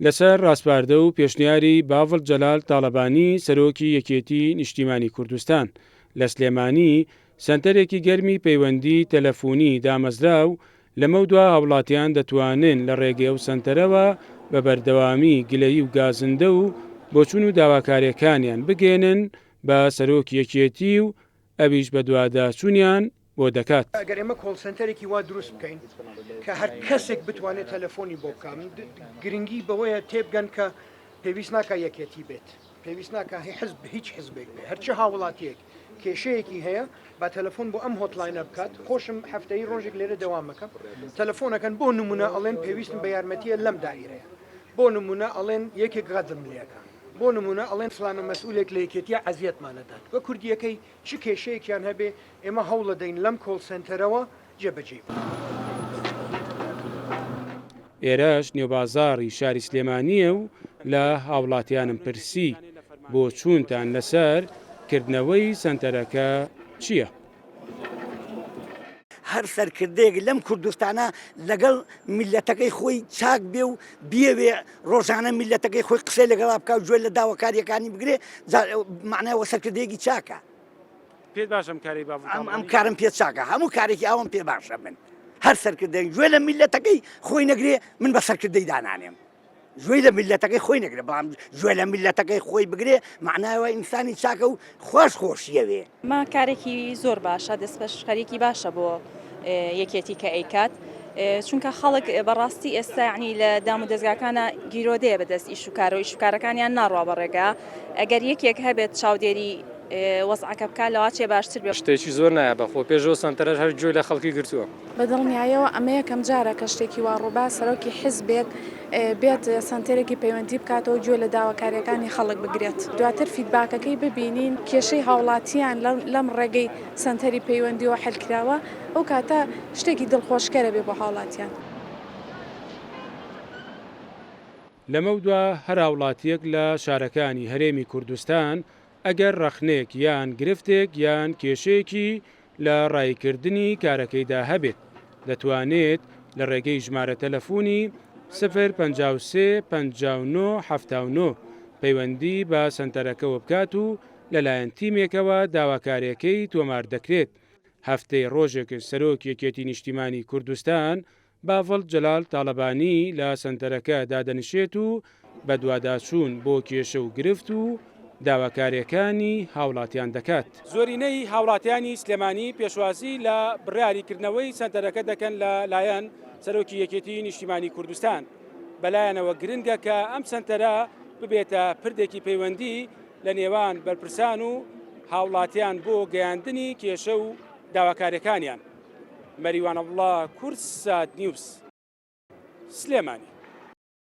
لەسەر ڕاستپاردە و پێشنیاری باڤڵ جەلال تاڵەبانی سەرۆکی یەکێتی نیشتیمانی کوردستان لە سلێمانی سەنتەرێکی گەرمی پەیوەندی تەلەفۆنی دامەزرا و لەمە دوا هاوڵاتیان دەتوانن لە ڕێگەی ئەو سەنتەرەوە بە بەردەوامی گلەیی و گازندە و بۆچوون و داواکاریەکانیان بگێنن بە سەرۆکی یەکێتی و ئەویش بە دوواداچوونیان بۆ دەکات. ئەگەر ئێمە کۆڵ سنتەرێکی وا دروست بکەین کە هەر کەسێک بتوانێت تەلەفۆنی بۆ بکەم گرنگی بەوەیە تێبگەن کە پێویست ناکە یەکێتی بێت، پێویست ناکە حزب هیچ حزبێک بێت، هەرچی هاوڵاتیەک کێشەیەکی هەیە با تەلەفۆن بۆ ئەم هۆتلاینە بکات. خۆشم هەفتەی ڕۆژێک لێرە دەوام بکەم تەلەفۆنەکەن بۆ نمونە ئەڵێن پێویستم بە یارمەتیە لەم دایرەیە، بۆ نمونە ئەڵێن یەکێک غەدم لێەکە، بۆ نمونە ئەڵێن فلانە مەسئولێک لە یەکێتیە عەزیەتمانەدات بە کوردیەکەی چ کێشەیەکیان هەبێ ئێمە هەوڵە دەین لەم کۆڵ سنتەرەوە جێبەجێ. ئێرەش نێوبازاڕی شاری سلێمانیە و لە هاوڵاتیانم پرسی بۆ چوونتان لەسەر کردنەوەی سنتەرەکە چییە؟ هەر سەرکردەیەک لەم کوردستانە لەگەڵ میلەتەکەی خۆی چاک بێ و بێوێ ڕۆژانە میلەتەکەی خۆی قسەی لەگەڵا بکە و گوێ لە داواکاریەکانی بگرێ معناوە سەرکردەیەکی چاکە. پێت باشم کاری ئەم کارم پێ چاکە، هەموو کارێکی ئەوم پێ باشە من هەر سەرکردەیەک گوێ لە میلەتەکەی خۆی نەگرێ من بە سەرکردەی دانانێم. گوێی لە میلەتەکەی خۆی نەگرێ بەڵام گوێ لە میلەتەکەی خۆی بگرێ معناوە ئینسانی چاکە و خۆشیەوێ. ما کارێکی زۆر باشە دەستپەشخەرێکی باشە بۆ یەکێتی کە ئەیکات چونکە خەڵک بەڕاستی ئێستا یعنی لە دام و دەستگاکانە گیرۆدەیە بەدەست ئیشوکارە و ئیشوکارەکانیان ناڕوا بەڕێگا ئەگەر یەکێک هەبێت چاودێری وەزعەکە بکات لەوا چێ باشتر بێت. شتێکی زۆر نایە بەخۆ پێشەوە سەنتەرەش هەر گوێ لە خەڵکی گرتووە. بەدڵنیایەوە ئەمە یەکەم جارە کە شتێکی وا ڕووبا سەرۆکی حیزبێک بێت سنتەرێکی پەیوەندی بکاتەوە گوێ لە داواکاریەکانی خەڵک بگرێت. دواتر فیدباکەکەی ببینین کێشەی هاوڵاتیان لەم ڕێگەی سنتەری پەیوەندیەوە حەلکراوە ئەو کاتە شتێکی دڵخۆشکەرە بێ بۆ هاوڵاتیان. لەمە دوا هەر هاوڵاتیەک لە شارەکانی هەرێمی کوردستان ئەگەر ڕەخنێک یان گرفتێک یان کێشەیەکی لە ڕایکردنی کارەکەیدا هەبێت دەتوانێت لە ڕێگەی ژمارە تەلەفۆنی 053 59 79 پەیوەندی بە سنتەرەکەوە بکات و لەلایەن تیمێکەوە داواکاریەکەی تۆمار دەکرێت. هەفتەی ڕۆژێک سەرۆک یەکێتی نیشتیمانی کوردستان باڤڵ جەلال تاڵەبانی لە سنتەرەکە دادەنشێت و بە دوواداچوون بۆ کێشە و گرفت و داواکاریەکانی هاوڵاتیان دەکات. زۆرینەی هاوڵاتیانی سلێمانی پێشوازی لە بڕیاریکردنەوەی سنتەرەکە دەکەن لە لایەن سەرۆکی یەکێتی نیشتیمانی کوردستان. بەلایەنەوە گرنگە کە ئەم سنتەرە ببێتە پردێکی پەیوەندی لە نێوان بەرپرسان و هاوڵاتیان بۆ گەیاندنی کێشە و داواکاریەکانیان. مەریوان عەبدوڵڵا، کورسات نیوز، سلێمانی.